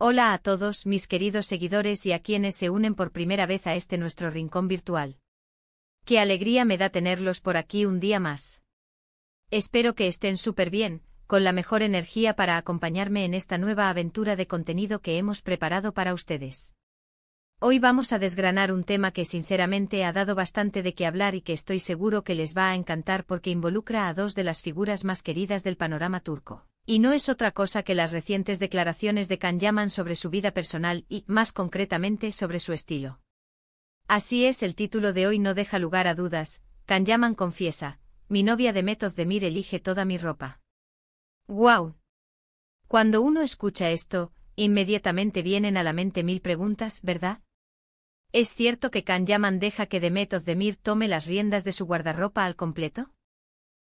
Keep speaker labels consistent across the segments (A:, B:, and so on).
A: Hola a todos mis queridos seguidores y a quienes se unen por primera vez a este nuestro rincón virtual. Qué alegría me da tenerlos por aquí un día más. Espero que estén súper bien, con la mejor energía para acompañarme en esta nueva aventura de contenido que hemos preparado para ustedes. Hoy vamos a desgranar un tema que sinceramente ha dado bastante de qué hablar y que estoy seguro que les va a encantar porque involucra a dos de las figuras más queridas del panorama turco. Y no es otra cosa que las recientes declaraciones de Can Yaman sobre su vida personal y, más concretamente, sobre su estilo. Así es, el título de hoy no deja lugar a dudas. Can Yaman confiesa: mi novia Demet Özdemir elige toda mi ropa. ¡Guau! Cuando uno escucha esto, inmediatamente vienen a la mente mil preguntas, ¿verdad? ¿Es cierto que Can Yaman deja que Demet Özdemir tome las riendas de su guardarropa al completo?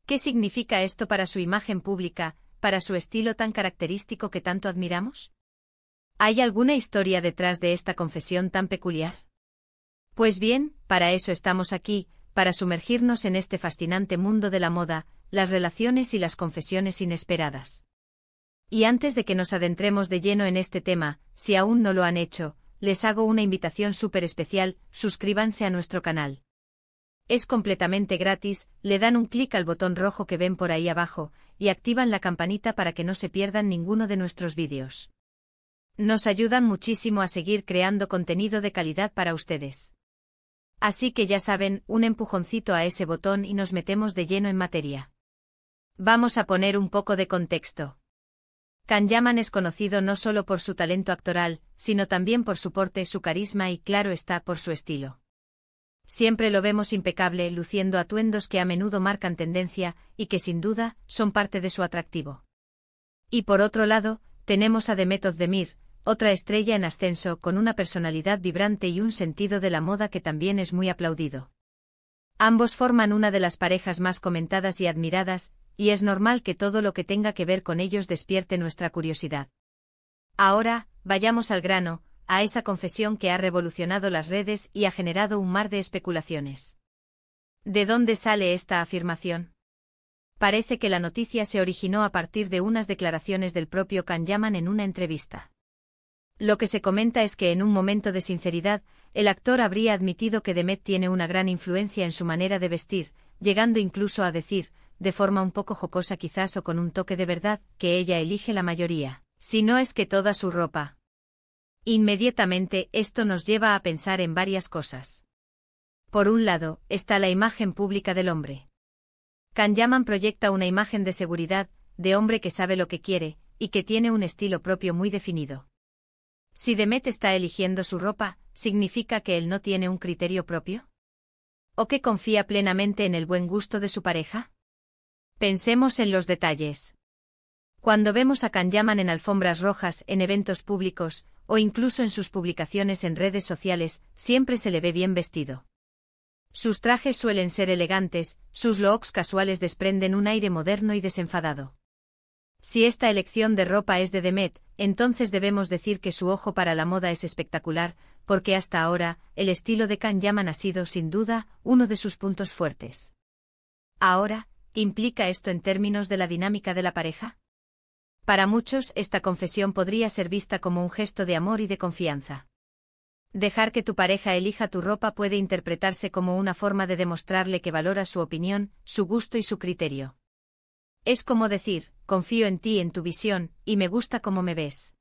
A: ¿Qué significa esto para su imagen pública, para su estilo tan característico que tanto admiramos? ¿Hay alguna historia detrás de esta confesión tan peculiar? Pues bien, para eso estamos aquí, para sumergirnos en este fascinante mundo de la moda, las relaciones y las confesiones inesperadas. Y antes de que nos adentremos de lleno en este tema, si aún no lo han hecho, les hago una invitación súper especial: suscríbanse a nuestro canal. Es completamente gratis, le dan un clic al botón rojo que ven por ahí abajo, y activan la campanita para que no se pierdan ninguno de nuestros vídeos. Nos ayudan muchísimo a seguir creando contenido de calidad para ustedes. Así que ya saben, un empujoncito a ese botón y nos metemos de lleno en materia. Vamos a poner un poco de contexto. Can Yaman es conocido no solo por su talento actoral, sino también por su porte, su carisma y, claro está, por su estilo. Siempre lo vemos impecable, luciendo atuendos que a menudo marcan tendencia, y que sin duda, son parte de su atractivo. Y por otro lado, tenemos a Demet Özdemir, otra estrella en ascenso, con una personalidad vibrante y un sentido de la moda que también es muy aplaudido. Ambos forman una de las parejas más comentadas y admiradas, y es normal que todo lo que tenga que ver con ellos despierte nuestra curiosidad. Ahora, vayamos al grano, a esa confesión que ha revolucionado las redes y ha generado un mar de especulaciones. ¿De dónde sale esta afirmación? Parece que la noticia se originó a partir de unas declaraciones del propio Can Yaman en una entrevista. Lo que se comenta es que en un momento de sinceridad, el actor habría admitido que Demet tiene una gran influencia en su manera de vestir, llegando incluso a decir, de forma un poco jocosa quizás o con un toque de verdad, que ella elige la mayoría, si no es que toda su ropa. Inmediatamente, esto nos lleva a pensar en varias cosas. Por un lado, está la imagen pública del hombre. Can Yaman proyecta una imagen de seguridad, de hombre que sabe lo que quiere, y que tiene un estilo propio muy definido. Si Demet está eligiendo su ropa, ¿significa que él no tiene un criterio propio? ¿O que confía plenamente en el buen gusto de su pareja? Pensemos en los detalles. Cuando vemos a Can Yaman en alfombras rojas, en eventos públicos, o incluso en sus publicaciones en redes sociales, siempre se le ve bien vestido. Sus trajes suelen ser elegantes, sus looks casuales desprenden un aire moderno y desenfadado. Si esta elección de ropa es de Demet, entonces debemos decir que su ojo para la moda es espectacular, porque hasta ahora, el estilo de Can Yaman ha sido, sin duda, uno de sus puntos fuertes. Ahora, ¿qué implica esto en términos de la dinámica de la pareja? Para muchos, esta confesión podría ser vista como un gesto de amor y de confianza. Dejar que tu pareja elija tu ropa puede interpretarse como una forma de demostrarle que valora su opinión, su gusto y su criterio. Es como decir: confío en ti, en tu visión, y me gusta cómo me ves.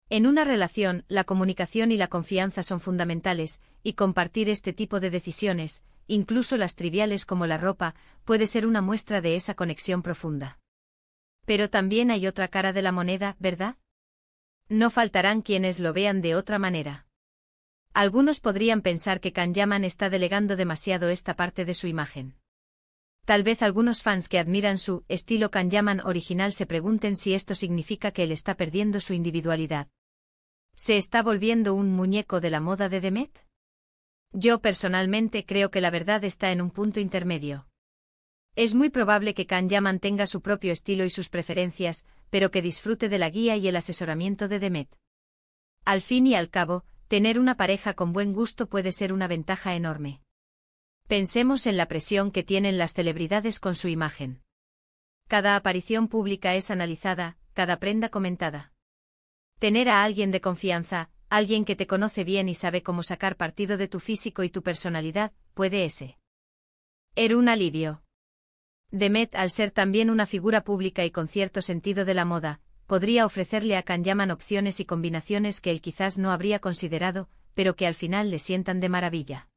A: En una relación, la comunicación y la confianza son fundamentales, y compartir este tipo de decisiones, incluso las triviales como la ropa, puede ser una muestra de esa conexión profunda. Pero también hay otra cara de la moneda, ¿verdad? No faltarán quienes lo vean de otra manera. Algunos podrían pensar que Can Yaman está delegando demasiado esta parte de su imagen. Tal vez algunos fans que admiran su estilo Can Yaman original se pregunten si esto significa que él está perdiendo su individualidad. ¿Se está volviendo un muñeco de la moda de Demet? Yo personalmente creo que la verdad está en un punto intermedio. Es muy probable que Can Yaman tenga su propio estilo y sus preferencias, pero que disfrute de la guía y el asesoramiento de Demet. Al fin y al cabo, tener una pareja con buen gusto puede ser una ventaja enorme. Pensemos en la presión que tienen las celebridades con su imagen. Cada aparición pública es analizada, cada prenda comentada. Tener a alguien de confianza, alguien que te conoce bien y sabe cómo sacar partido de tu físico y tu personalidad, puede ser un alivio. Demet, al ser también una figura pública y con cierto sentido de la moda, podría ofrecerle a Kanyaman opciones y combinaciones que él quizás no habría considerado, pero que al final le sientan de maravilla.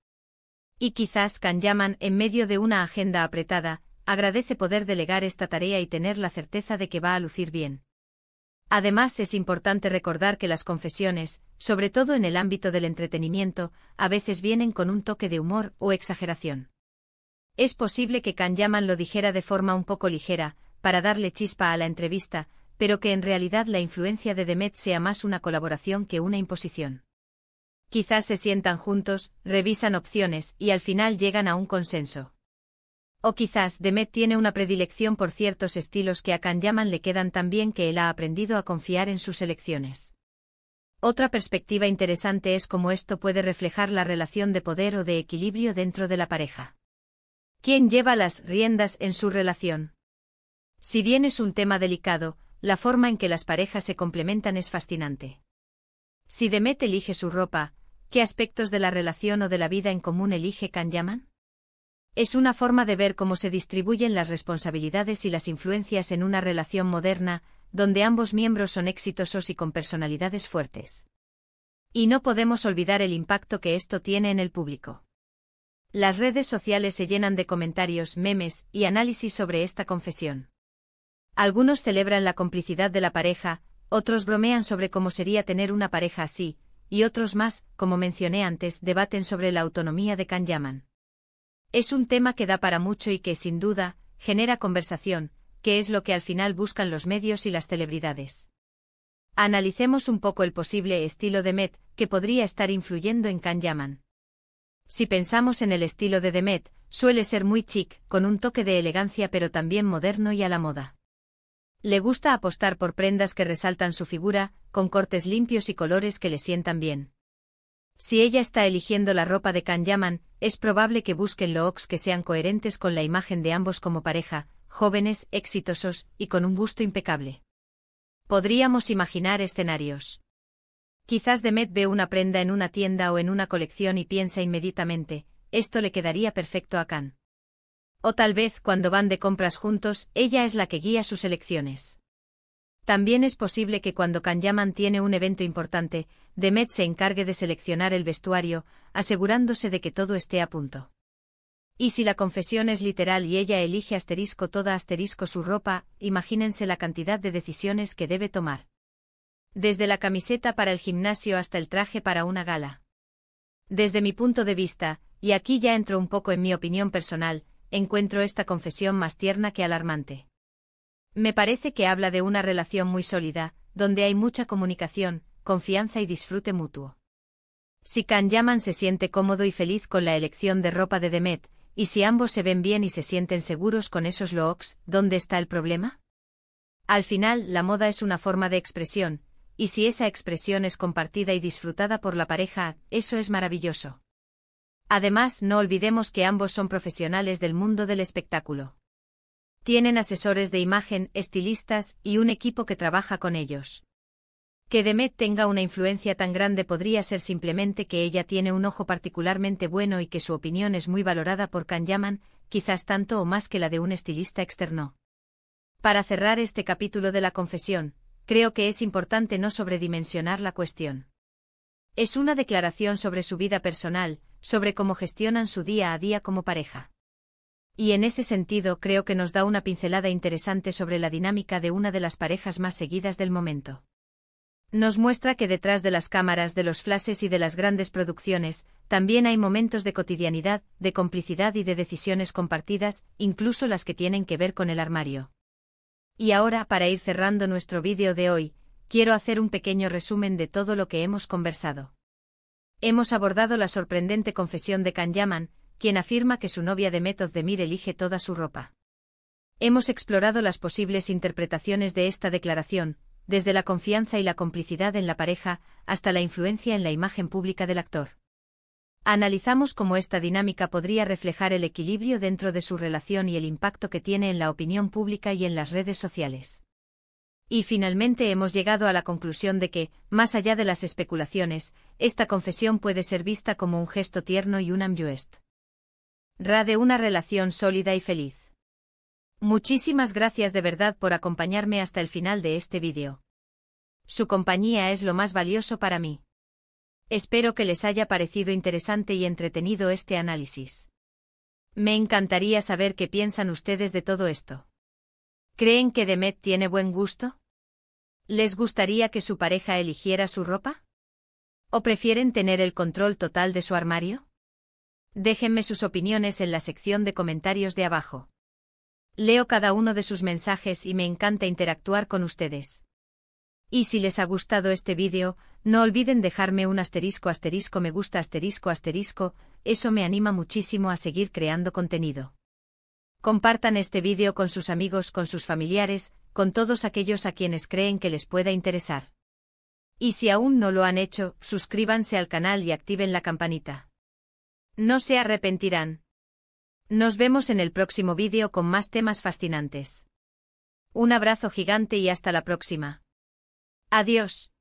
A: Y quizás Kanyaman, en medio de una agenda apretada, agradece poder delegar esta tarea y tener la certeza de que va a lucir bien. Además, es importante recordar que las confesiones, sobre todo en el ámbito del entretenimiento, a veces vienen con un toque de humor o exageración. Es posible que Kanyaman lo dijera de forma un poco ligera, para darle chispa a la entrevista, pero que en realidad la influencia de Demet sea más una colaboración que una imposición. Quizás se sientan juntos, revisan opciones y al final llegan a un consenso. O quizás Demet tiene una predilección por ciertos estilos que a Kanyaman le quedan tan bien que él ha aprendido a confiar en sus elecciones. Otra perspectiva interesante es cómo esto puede reflejar la relación de poder o de equilibrio dentro de la pareja. ¿Quién lleva las riendas en su relación? Si bien es un tema delicado, la forma en que las parejas se complementan es fascinante. Si Demet elige su ropa, ¿qué aspectos de la relación o de la vida en común elige Kanyaman? Es una forma de ver cómo se distribuyen las responsabilidades y las influencias en una relación moderna, donde ambos miembros son exitosos y con personalidades fuertes. Y no podemos olvidar el impacto que esto tiene en el público. Las redes sociales se llenan de comentarios, memes y análisis sobre esta confesión. Algunos celebran la complicidad de la pareja, otros bromean sobre cómo sería tener una pareja así, y otros más, como mencioné antes, debaten sobre la autonomía de Kanyaman. Es un tema que da para mucho y que, sin duda, genera conversación, que es lo que al final buscan los medios y las celebridades. Analicemos un poco el posible estilo de Demet, que podría estar influyendo en Kanyaman. Si pensamos en el estilo de Demet, suele ser muy chic, con un toque de elegancia pero también moderno y a la moda. Le gusta apostar por prendas que resaltan su figura, con cortes limpios y colores que le sientan bien. Si ella está eligiendo la ropa de Kanyaman, es probable que busquen looks que sean coherentes con la imagen de ambos como pareja, jóvenes, exitosos y con un gusto impecable. Podríamos imaginar escenarios. Quizás Demet ve una prenda en una tienda o en una colección y piensa inmediatamente, esto le quedaría perfecto a Kan. O tal vez cuando van de compras juntos, ella es la que guía sus elecciones. También es posible que cuando Kanyaman tiene un evento importante, Demet se encargue de seleccionar el vestuario, asegurándose de que todo esté a punto. Y si la confesión es literal y ella elige toda su ropa, imagínense la cantidad de decisiones que debe tomar. Desde la camiseta para el gimnasio hasta el traje para una gala. Desde mi punto de vista, y aquí ya entro un poco en mi opinión personal, encuentro esta confesión más tierna que alarmante. Me parece que habla de una relación muy sólida, donde hay mucha comunicación, confianza y disfrute mutuo. Si Kanyaman se siente cómodo y feliz con la elección de ropa de Demet, y si ambos se ven bien y se sienten seguros con esos looks, ¿dónde está el problema? Al final, la moda es una forma de expresión, y si esa expresión es compartida y disfrutada por la pareja, eso es maravilloso. Además, no olvidemos que ambos son profesionales del mundo del espectáculo. Tienen asesores de imagen, estilistas y un equipo que trabaja con ellos. Que Demet tenga una influencia tan grande podría ser simplemente que ella tiene un ojo particularmente bueno y que su opinión es muy valorada por Kanyaman, quizás tanto o más que la de un estilista externo. Para cerrar este capítulo de la confesión, creo que es importante no sobredimensionar la cuestión. Es una declaración sobre su vida personal, sobre cómo gestionan su día a día como pareja. Y en ese sentido creo que nos da una pincelada interesante sobre la dinámica de una de las parejas más seguidas del momento. Nos muestra que detrás de las cámaras, de los flashes y de las grandes producciones, también hay momentos de cotidianidad, de complicidad y de decisiones compartidas, incluso las que tienen que ver con el armario. Y ahora, para ir cerrando nuestro vídeo de hoy, quiero hacer un pequeño resumen de todo lo que hemos conversado. Hemos abordado la sorprendente confesión de Kanyaman, quien afirma que su novia Demet Özdemir elige toda su ropa. Hemos explorado las posibles interpretaciones de esta declaración, desde la confianza y la complicidad en la pareja, hasta la influencia en la imagen pública del actor. Analizamos cómo esta dinámica podría reflejar el equilibrio dentro de su relación y el impacto que tiene en la opinión pública y en las redes sociales. Y finalmente hemos llegado a la conclusión de que, más allá de las especulaciones, esta confesión puede ser vista como un gesto tierno y un amjuest de una relación sólida y feliz. Muchísimas gracias de verdad por acompañarme hasta el final de este vídeo. Su compañía es lo más valioso para mí. Espero que les haya parecido interesante y entretenido este análisis. Me encantaría saber qué piensan ustedes de todo esto. ¿Creen que Demet tiene buen gusto? ¿Les gustaría que su pareja eligiera su ropa? ¿O prefieren tener el control total de su armario? Déjenme sus opiniones en la sección de comentarios de abajo. Leo cada uno de sus mensajes y me encanta interactuar con ustedes. Y si les ha gustado este vídeo, no olviden dejarme un asterisco me gusta asterisco, eso me anima muchísimo a seguir creando contenido. Compartan este vídeo con sus amigos, con sus familiares, con todos aquellos a quienes creen que les pueda interesar. Y si aún no lo han hecho, suscríbanse al canal y activen la campanita. No se arrepentirán. Nos vemos en el próximo vídeo con más temas fascinantes. Un abrazo gigante y hasta la próxima. Adiós.